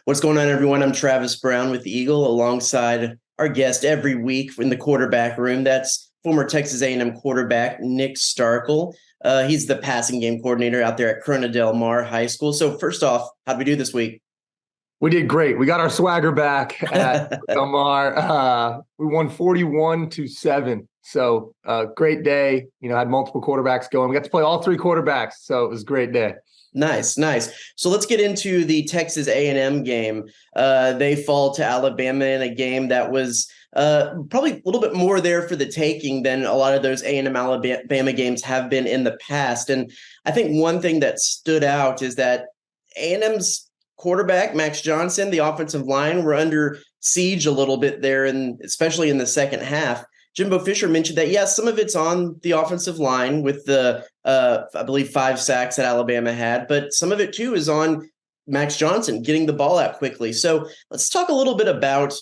What's going on, everyone? I'm Travis Brown with the Eagle, alongside our guest every week in the quarterback room. That's former Texas A&M quarterback Nick Starkel. He's the passing game coordinator out there at Corona Del Mar High School. So first off, how'd we do this week? We did great. We got our swagger back at Del Mar. We won 41-7. So great day. Had multiple quarterbacks going. We got to play all three quarterbacks. So it was a great day. Nice. So let's get into the Texas A&M game. They fall to Alabama in a game that was probably a little bit more there for the taking than a lot of those A&M Alabama games have been in the past. And I think one thing that stood out is that A&M's quarterback, Max Johnson, the offensive line were under siege a little bit there, and especially in the second half. Jimbo Fisher mentioned that, yes, some of it's on the offensive line with the, I believe, 5 sacks that Alabama had, but some of it, too, is on Max Johnson getting the ball out quickly. So let's talk a little bit about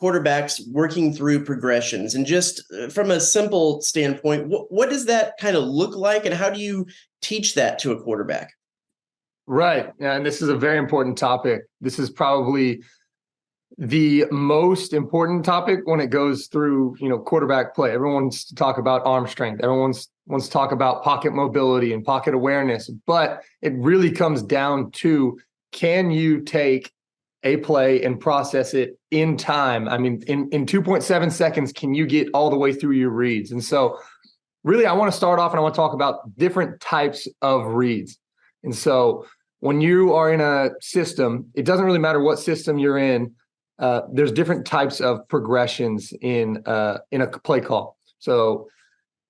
quarterbacks working through progressions. And just from a simple standpoint, what does that kind of look like, and how do you teach that to a quarterback? Right. And this is a very important topic. This is probably the most important topic when it goes through, quarterback play. Everyone wants to talk about arm strength. Everyone wants to talk about pocket mobility and pocket awareness, but it really comes down to, can you take a play and process it in time? I mean, in 2.7 seconds, can you get all the way through your reads? And so really, I want to start off and I want to talk about different types of reads. And so when you are in a system, it doesn't really matter what system you're in. There's different types of progressions in a play call. So,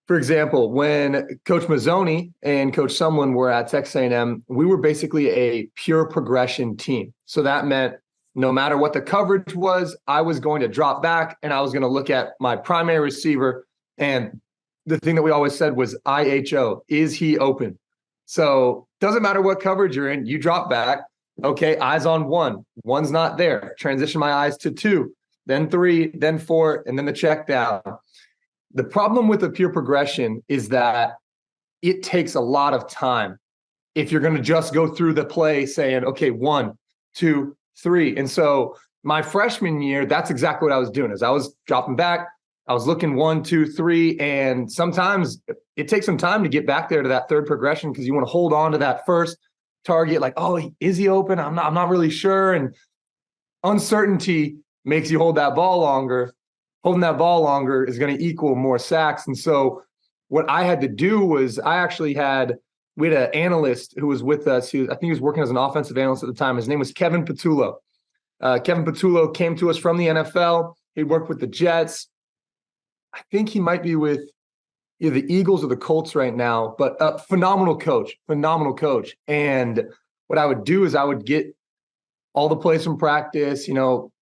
for example, when Coach Mazzoni and Coach Sumlin were at Texas A&M, we were basically a pure progression team. So that meant no matter what the coverage was, I was going to drop back and I was going to look at my primary receiver. And the thing that we always said was IHO, is he open? So doesn't matter what coverage you're in, you drop back. Okay, eyes on 1. 1's not there. Transition my eyes to 2, then 3, then 4, and then the check down. The problem with the pure progression is that it takes a lot of time. If you're going to just go through the play saying, okay, 1, 2, 3. And so my freshman year, that's exactly what I was doing. Is I was dropping back. I was looking 1, 2, 3, and sometimes it takes some time to get back there to that third progression because you want to hold on to that first target. Like, oh, is he open? I'm not really sure. And uncertainty makes you hold that ball longer. Holding that ball longer is going to equal more sacks. And so what I had to do was we had an analyst who was with us. I think he was working as an offensive analyst at the time. His name was Kevin Patullo. Kevin Patullo came to us from the NFL. He worked with the Jets. I think he might be with either the Eagles or the Colts right now, but a phenomenal coach. And what I would do is I would get all the plays from practice,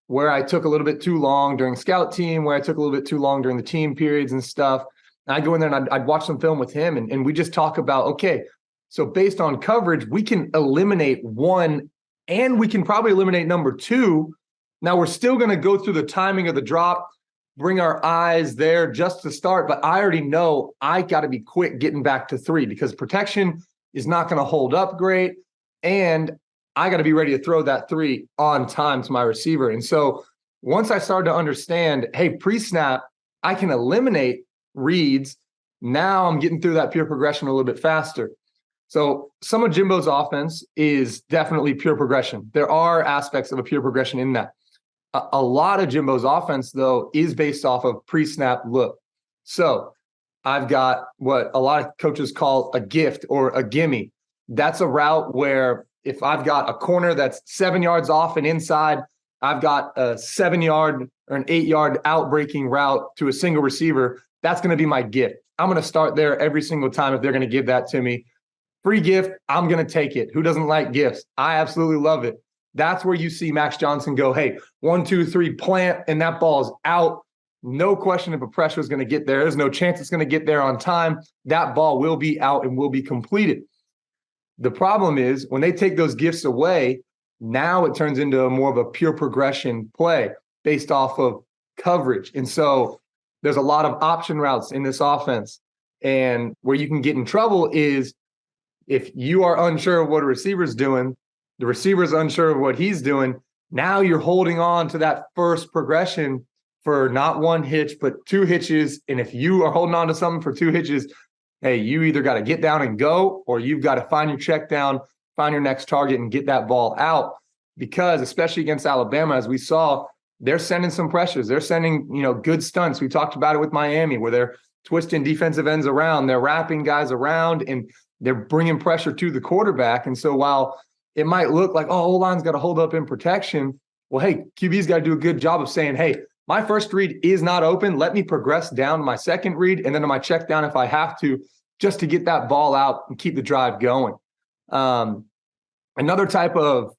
where I took a little bit too long during scout team, where I took a little bit too long during the team periods and stuff. And I'd go in there and I'd watch some film with him and we just talk about, okay, so based on coverage, we can eliminate 1 and we can probably eliminate number 2. Now we're still going to go through the timing of the drop, bring our eyes there just to start, but I already know I got to be quick getting back to 3 because protection is not going to hold up great, and I got to be ready to throw that 3 on time to my receiver. And so once I started to understand, hey, pre-snap, I can eliminate reads, now I'm getting through that pure progression a little bit faster. So some of Jimbo's offense is definitely pure progression. There are aspects of a pure progression in that. A lot of Jimbo's offense, though, is based off of pre-snap look. So I've got what a lot of coaches call a gift or a gimme. That's a route where if I've got a corner that's 7 yards off and inside, I've got a 7-yard or an 8-yard out-breaking route to a single receiver. That's going to be my gift. I'm going to start there every single time if they're going to give that to me. Free gift, I'm going to take it. Who doesn't like gifts? I absolutely love it. That's where you see Max Johnson go, hey, 1, 2, 3, plant, and that ball is out. No question if a pressure is going to get there. There's no chance it's going to get there on time. That ball will be out and will be completed. The problem is when they take those gifts away, now it turns into more of a pure progression play based off of coverage. And so there's a lot of option routes in this offense. And where you can get in trouble is if you are unsure of what a receiver's doing, the receiver's unsure of what he's doing, Now you're holding on to that first progression for not one hitch, but two hitches. And if you are holding on to something for two hitches, hey, you either got to get down and go, or you've got to find your check down, find your next target, and get that ball out. Because especially against Alabama, as we saw, they're sending some pressures. They're sending, good stunts. We talked about it with Miami, where they're twisting defensive ends around, they're wrapping guys around, and they're bringing pressure to the quarterback. And so while it might look like, oh, O-line's got to hold up in protection, well, hey, QB's got to do a good job of saying, hey, my first read is not open. Let me progress down my second read and then to my check down if I have to, just to get that ball out and keep the drive going. Another type of,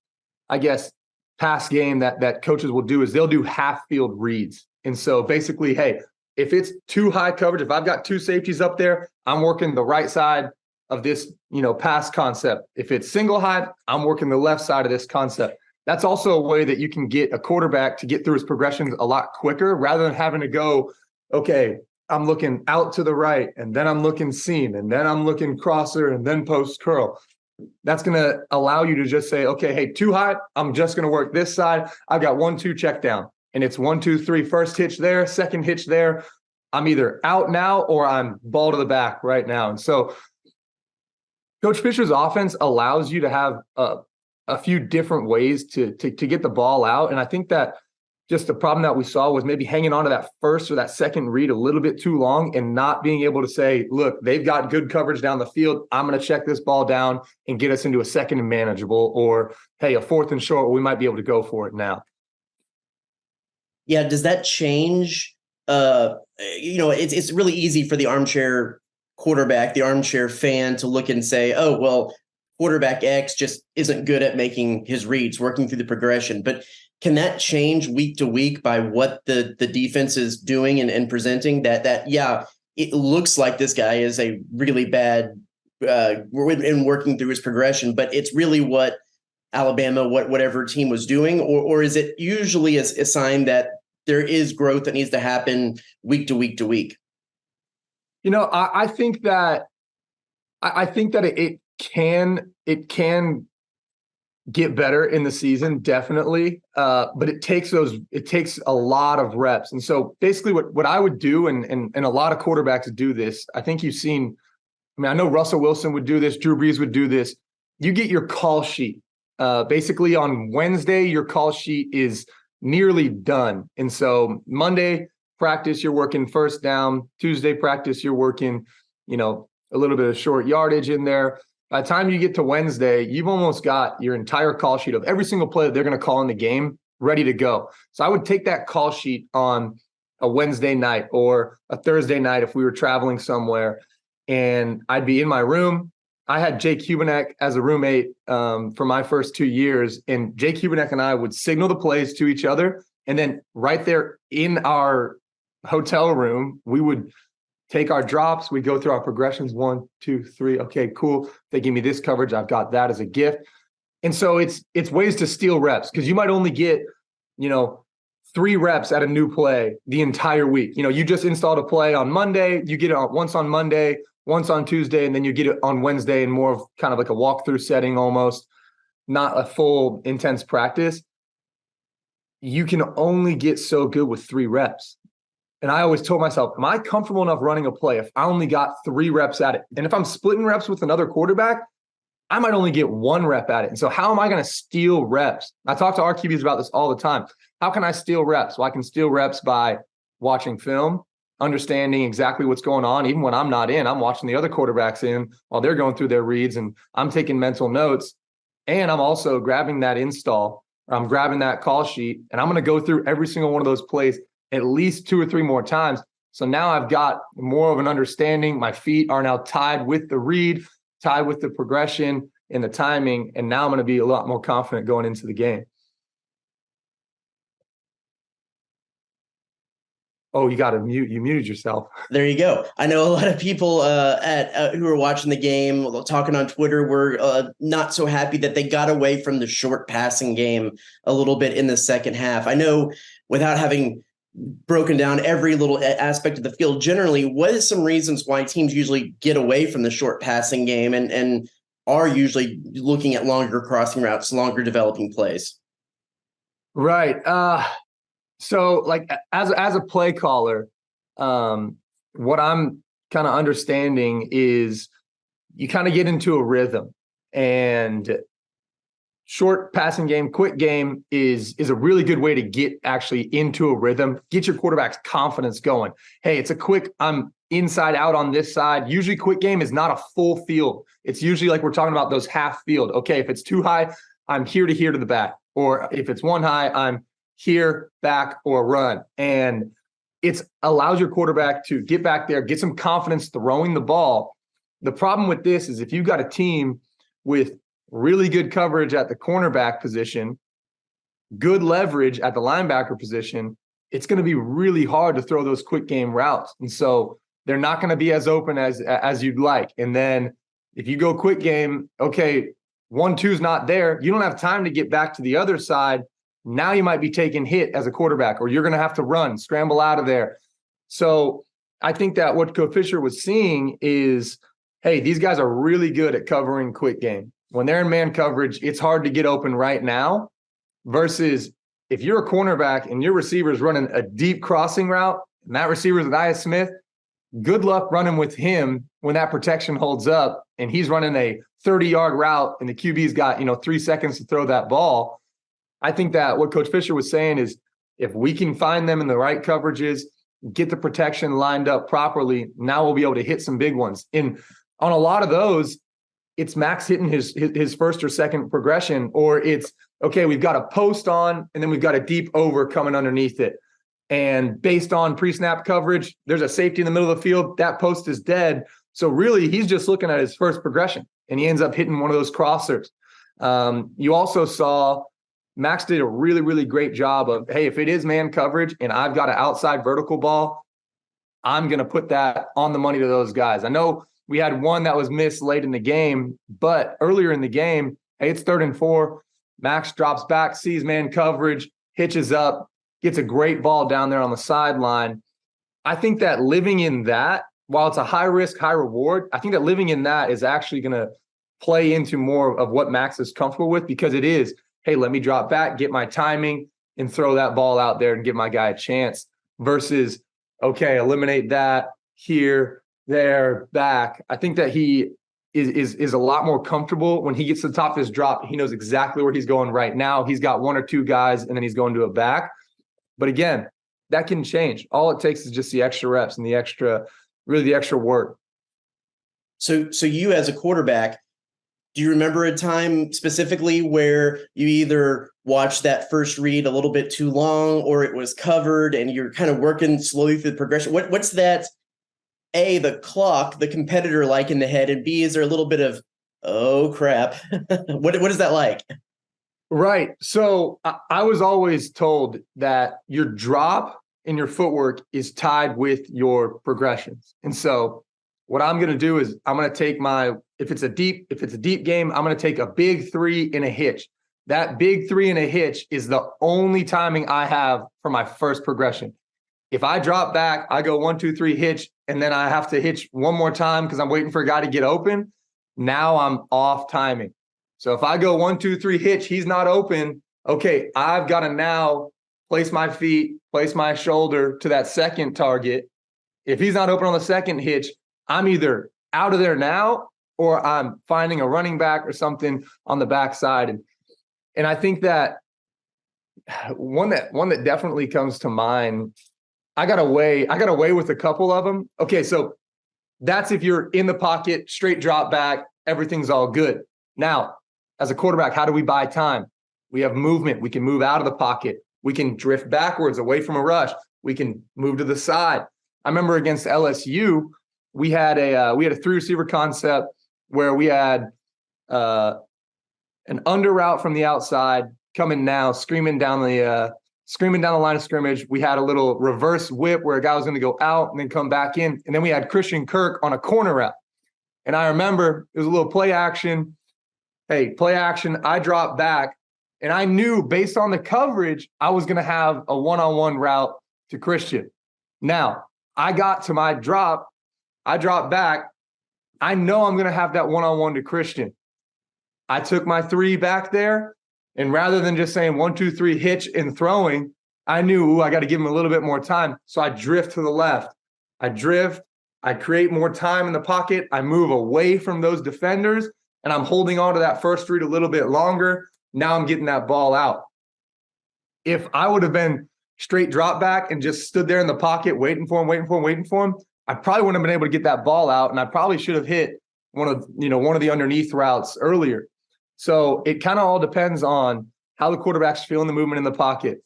I guess, pass game that coaches will do is they'll do half field reads. And so basically, hey, if it's too high coverage, if I've got two safeties up there, I'm working the right side of this, pass concept. If it's single high, I'm working the left side of this concept. That's also a way that you can get a quarterback to get through his progressions a lot quicker rather than having to go, okay, I'm looking out to the right, and then I'm looking seam, and then I'm looking crosser, and then post curl. That's going to allow you to just say, okay, hey, too high, I'm just going to work this side. I've got 1-2 check down. And it's 1-2-3, first hitch there, second hitch there. I'm either out now or I'm ball to the back right now. And so Coach Fisher's offense allows you to have a few different ways to get the ball out. And I think that just the problem that we saw was maybe hanging on to that first or that second read a little bit too long and not being able to say, look, they've got good coverage down the field. I'm going to check this ball down and get us into a second and manageable, or, hey, a fourth and short, we might be able to go for it now. Yeah. Does that change? It's really easy for the armchair quarterback, the armchair fan, to look and say, oh, well, quarterback X just isn't good at making his reads, working through the progression. But can that change week to week by what the defense is doing and presenting? Yeah, it looks like this guy is a really bad in working through his progression, but it's really what Alabama, whatever team was doing, or is it usually a sign that there is growth that needs to happen week to week to week? I think that it can get better in the season, definitely. But it takes a lot of reps. And so basically what I would do, and a lot of quarterbacks do this, I think you've seen, I know Russell Wilson would do this, Drew Brees would do this. You get your call sheet. Basically on Wednesday, your call sheet is nearly done. And so Monday practice, you're working first down. Tuesday practice, you're working, a little bit of short yardage in there. By the time you get to Wednesday, you've almost got your entire call sheet of every single play that they're going to call in the game ready to go. So I would take that call sheet on a Wednesday night or a Thursday night if we were traveling somewhere, and I'd be in my room. I had Jake Hubenek as a roommate for my first 2 years, and Jake Hubenek and I would signal the plays to each other. And then right there in our hotel room, we would take our drops. We go through our progressions, 1, 2, 3. Okay, cool. They give me this coverage. I've got that as a gift. And so it's ways to steal reps, because you might only get, 3 reps at a new play the entire week. You just installed a play on Monday. You get it once on Monday, once on Tuesday, and then you get it on Wednesday in more of kind of like a walkthrough setting, almost not a full intense practice. You can only get so good with 3 reps. And I always told myself, am I comfortable enough running a play if I only got 3 reps at it? And if I'm splitting reps with another quarterback, I might only get 1 rep at it. And so how am I going to steal reps? I talk to our QBs about this all the time. How can I steal reps? Well, I can steal reps by watching film, understanding exactly what's going on. Even when I'm not in, I'm watching the other quarterbacks in while they're going through their reads, and I'm taking mental notes. And I'm also grabbing that install, or I'm grabbing that call sheet, and I'm going to go through every single one of those plays at least 2 or 3 more times. So now I've got more of an understanding. My feet are now tied with the read, tied with the progression and the timing. And now I'm going to be a lot more confident going into the game. Oh, you got to mute. You muted yourself. There you go. I know a lot of people who are watching the game, talking on Twitter, were not so happy that they got away from the short passing game a little bit in the second half. I know, without having broken down every little aspect of the field, generally, what is some reasons why teams usually get away from the short passing game and are usually looking at longer crossing routes, longer developing plays? Right. So like as a play caller, what I'm kind of understanding is you kind of get into a rhythm, and short passing game, quick game is a really good way to get actually into a rhythm, get your quarterback's confidence going. Hey, it's a quick, I'm inside out on this side. Usually quick game is not a full field. It's usually like we're talking about those half field. Okay, if it's too high, I'm here to the back. Or if it's one high, I'm here, back, or run. And it allows your quarterback to get back there, get some confidence throwing the ball. The problem with this is if you've got a team with really good coverage at the cornerback position, good leverage at the linebacker position, it's going to be really hard to throw those quick game routes. And so they're not going to be as open as you'd like. And then if you go quick game, okay, 1-2's not there. You don't have time to get back to the other side. Now you might be taking hit as a quarterback, or you're going to have to run, scramble out of there. So I think that what Coach Fisher was seeing is, hey, these guys are really good at covering quick game. When they're in man coverage, it's hard to get open right now, versus if you're a cornerback and your receiver is running a deep crossing route, and that receiver is Nia Smith, good luck running with him when that protection holds up and he's running a 30-yard route and the QB's got, 3 seconds to throw that ball. I think that what Coach Fisher was saying is if we can find them in the right coverages, get the protection lined up properly, now we'll be able to hit some big ones. And on a lot of those, it's Max hitting his first or second progression, or it's, okay, we've got a post on and then we've got a deep over coming underneath it. And based on pre-snap coverage, there's a safety in the middle of the field. That post is dead. So really, he's just looking at his first progression, and he ends up hitting one of those crossers. You also saw Max did a really, really great job of, hey, if it is man coverage and I've got an outside vertical ball, I'm going to put that on the money to those guys. I know we had one that was missed late in the game, but earlier in the game, hey, it's 3rd and 4. Max drops back, sees man coverage, hitches up, gets a great ball down there on the sideline. I think that living in that, while it's a high risk, high reward, I think that living in that is actually going to play into more of what Max is comfortable with, because it is, hey, let me drop back, get my timing, and throw that ball out there and give my guy a chance, versus, okay, eliminate that here, there, back. I think that he is a lot more comfortable when he gets to the top of his drop. He knows exactly where he's going right now. He's got 1 or 2 guys, and then he's going to a back. But again, that can change. All it takes is just the extra reps and the extra work. So you as a quarterback, do you remember a time specifically where you either watched that first read a little bit too long, or it was covered and you're kind of working slowly through the progression? What's that, A, the clock, the competitor like in the head, and B, is there a little bit of, oh crap? What is that like? Right. So I was always told that your drop and your footwork is tied with your progressions. And so what I'm going to do is I'm going to take if it's a deep game, I'm going to take a big 3 and a hitch. That big 3 and a hitch is the only timing I have for my first progression. If I drop back, I go 1, 2, 3 hitch, and then I have to hitch one more time because I'm waiting for a guy to get open. Now I'm off timing. So if I go 1, 2, 3 hitch, he's not open. Okay, I've got to now place my feet, place my shoulder to that second target. If he's not open on the second hitch, I'm either out of there now, or I'm finding a running back or something on the backside. And I think that one that definitely comes to mind, I got away with a couple of them. Okay, so that's if you're in the pocket, straight drop back, everything's all good. Now, as a quarterback, how do we buy time? We have movement. We can move out of the pocket. We can drift backwards away from a rush. We can move to the side. I remember against LSU, we had a 3 receiver concept where we had an under route from the outside coming now, screaming down the line of scrimmage. We had a little reverse whip where a guy was going to go out and then come back in. And then we had Christian Kirk on a corner route. And I remember it was a little play action. Hey, play action. I dropped back, and I knew based on the coverage, I was going to have a one-on-one route to Christian. Now, I got to my drop. I dropped back. I know I'm going to have that one-on-one to Christian. I took my 3 back there. And rather than just saying 1, 2, 3, hitch and throwing, I knew I got to give him a little bit more time. So I drift to the left. I drift. I create more time in the pocket. I move away from those defenders, and I'm holding on to that first read a little bit longer. Now I'm getting that ball out. If I would have been straight drop back and just stood there in the pocket waiting for him, I probably wouldn't have been able to get that ball out, and I probably should have hit one of the underneath routes earlier. So it kind of all depends on how the quarterback's feeling the movement in the pocket.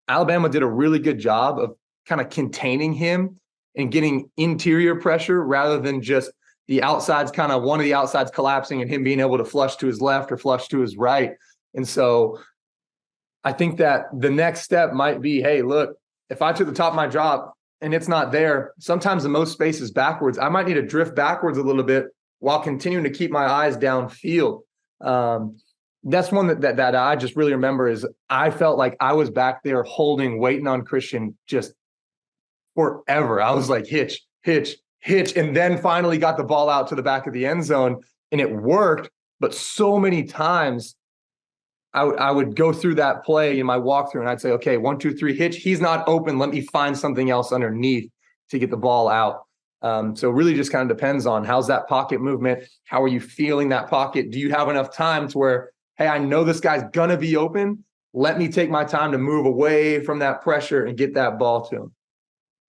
Alabama did a really good job of kind of containing him and getting interior pressure rather than just the outsides, kind of one of the outsides collapsing and him being able to flush to his left or flush to his right. And so I think that the next step might be, hey, look, if I took the top of my drop and it's not there, sometimes the most space is backwards. I might need to drift backwards a little bit while continuing to keep my eyes downfield. That's one that I just really remember is I felt like I was back there waiting on Christian just forever. I was like, hitch, and then finally got the ball out to the back of the end zone, and it worked. But so many times I would go through that play in my walkthrough and I'd say, okay, 1, 2, 3, hitch. He's not open. Let me find something else underneath to get the ball out. So really just kind of depends on how's that pocket movement. How are you feeling that pocket? Do you have enough time to where, hey, I know this guy's going to be open. Let me take my time to move away from that pressure and get that ball to him.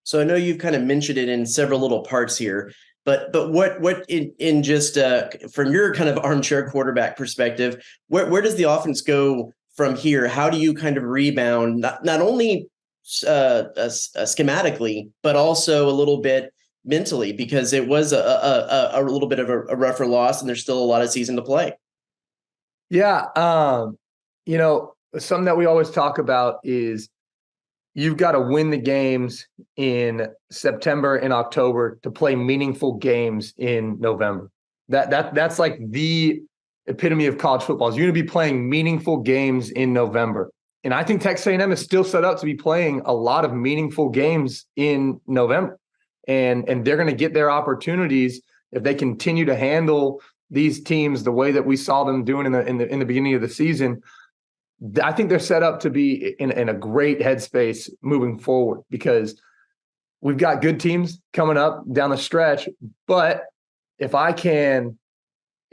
So I know you've kind of mentioned it in several little parts here, but what in just from your kind of armchair quarterback perspective, where does the offense go from here? How do you kind of rebound, not only schematically, but also a little bit mentally, because it was a little bit of a rougher loss and there's still a lot of season to play. Yeah. Something that we always talk about is you've got to win the games in September and October to play meaningful games in November. That's like the epitome of college football. Is you're going to be playing meaningful games in November. And I think Texas A&M is still set up to be playing a lot of meaningful games in November. And they're going to get their opportunities if they continue to handle these teams the way that we saw them doing in the beginning of the season. I think they're set up to be in a great headspace moving forward because we've got good teams coming up down the stretch. But if I'm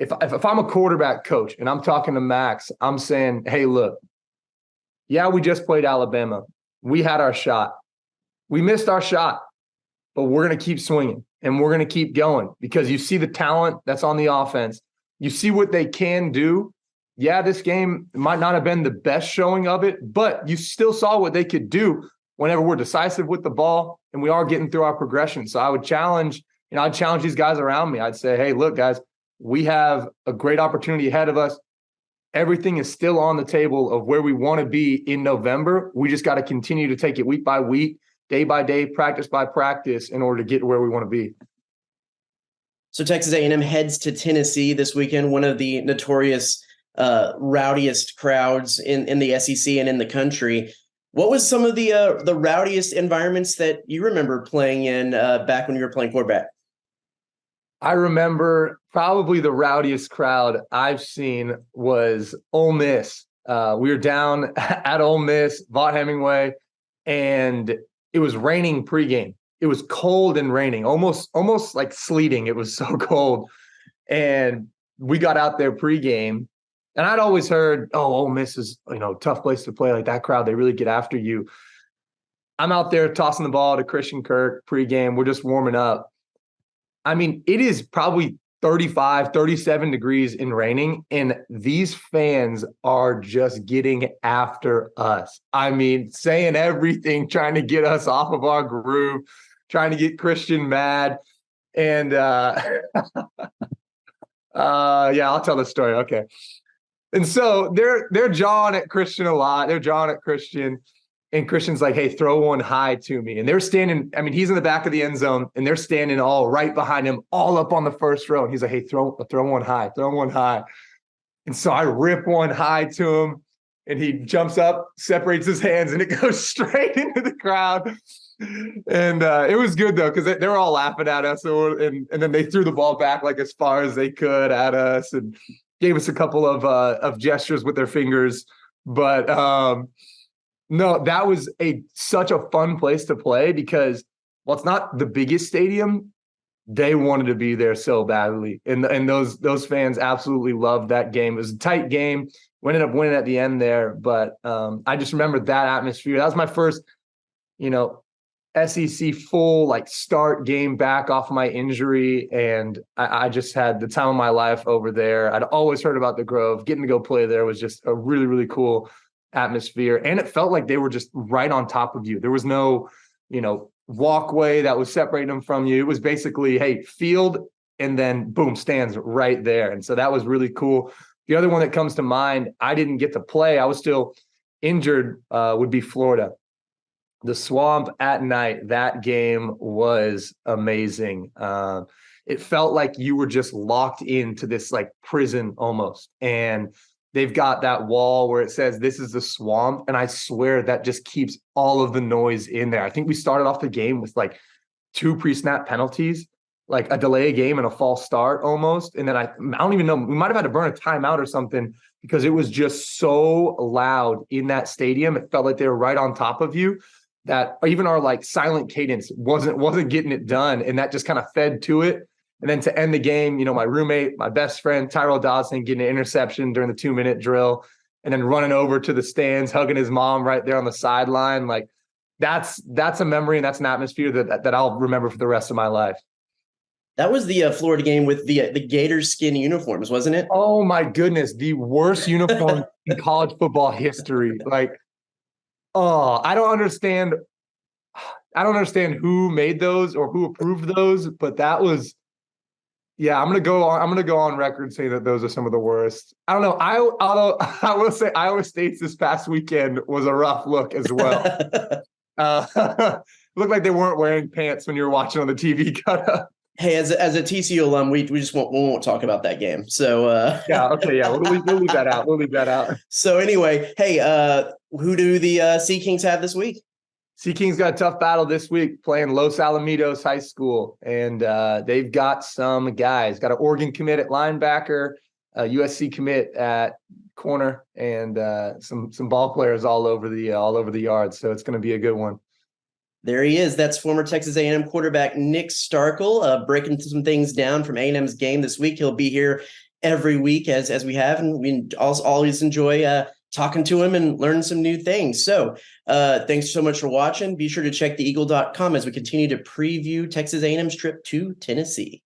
a quarterback coach and I'm talking to Max, I'm saying, hey, look, yeah, we just played Alabama. We had our shot. We missed our shot, but we're going to keep swinging and we're going to keep going because you see the talent that's on the offense. You see what they can do. Yeah, this game might not have been the best showing of it, but you still saw what they could do whenever we're decisive with the ball and we are getting through our progression. So I'd challenge these guys around me. I'd say, hey, look, guys, we have a great opportunity ahead of us. Everything is still on the table of where we want to be in November. We just got to continue to take it week by week, day by day, practice by practice in order to get to where we want to be. So Texas A&M heads to Tennessee this weekend, one of the notorious rowdiest crowds in the SEC and in the country. What was some of the rowdiest environments that you remember playing in back when you were playing quarterback? I remember probably the rowdiest crowd I've seen was Ole Miss. We were down at Ole Miss, Vaught Hemingway, and it was raining pregame. It was cold and raining, almost like sleeting. It was so cold. And we got out there pregame. And I'd always heard, Ole Miss is, tough place to play. Like that crowd, they really get after you. I'm out there tossing the ball to Christian Kirk pregame. We're just warming up. I mean, it is probably 35, 37 degrees and raining, and these fans are just getting after us. I mean, saying everything, trying to get us off of our groove, trying to get Christian mad. And yeah, I'll tell the story. Okay. And so they're jawing at Christian a lot. They're jawing at Christian, and Christian's like, hey, throw one high to me. And they're standing, I mean, he's in the back of the end zone, and they're standing all right behind him, all up on the first row. And he's like, hey, throw one high, throw one high. And so I rip one high to him, and he jumps up, separates his hands, and it goes straight into the crowd. And it was good, though, because they were all laughing at us. And then they threw the ball back like as far as they could at us. And gave us a couple of gestures with their fingers, but no, that was such a fun place to play because while it's not the biggest stadium, they wanted to be there so badly, and those fans absolutely loved that game. It was a tight game. We ended up winning at the end there, but I just remember that atmosphere. That was my first, you know, SEC full like start game back off my injury, and I just had the time of my life over there. I'd always heard about the Grove. Getting to go play there was just a really, really cool atmosphere, and it felt like they were just right on top of you. There was no, walkway that was separating them from you. It was basically, hey, field, and then boom, stands right there. And so that was really cool. The other one that comes to mind, I didn't get to play. I was still injured, would be Florida. The Swamp at night, that game was amazing. It felt like you were just locked into this like prison almost. And they've got that wall where it says, "This is the Swamp." And I swear that just keeps all of the noise in there. I think we started off the game with like 2 pre-snap penalties, like a delay game and a false start almost. And then I don't even know, we might have had to burn a timeout or something because it was just so loud in that stadium. It felt like they were right on top of you, that even our like silent cadence wasn't getting it done. And that just kind of fed to it. And then to end the game, my roommate, my best friend, Tyrell Dawson, getting an interception during the 2-minute drill and then running over to the stands, hugging his mom right there on the sideline. Like that's a memory and that's an atmosphere that I'll remember for the rest of my life. That was the Florida game with the gator skin uniforms, wasn't it? Oh my goodness. The worst uniform in college football history. Like, oh, I don't understand who made those or who approved those, but that was, yeah, I'm gonna go on record saying that those are some of the worst. I don't know. Although I will say Iowa State's this past weekend was a rough look as well. Looked like they weren't wearing pants when you were watching on the TV cut up. Hey, as a TCU alum, we just won't talk about that game. So yeah, okay, yeah, we'll leave that out. We'll leave that out. So anyway, hey, who do the Sea Kings have this week? Sea Kings got a tough battle this week playing Los Alamitos High School, and they've got some guys. Got an Oregon commit at linebacker, a USC commit at corner, and some ball players all over the yard. So it's going to be a good one. There he is. That's former Texas A&M quarterback Nick Starkel, breaking some things down from A&M's game this week. He'll be here every week as we have, and we also always enjoy talking to him and learning some new things. So thanks so much for watching. Be sure to check theeagle.com as we continue to preview Texas A&M's trip to Tennessee.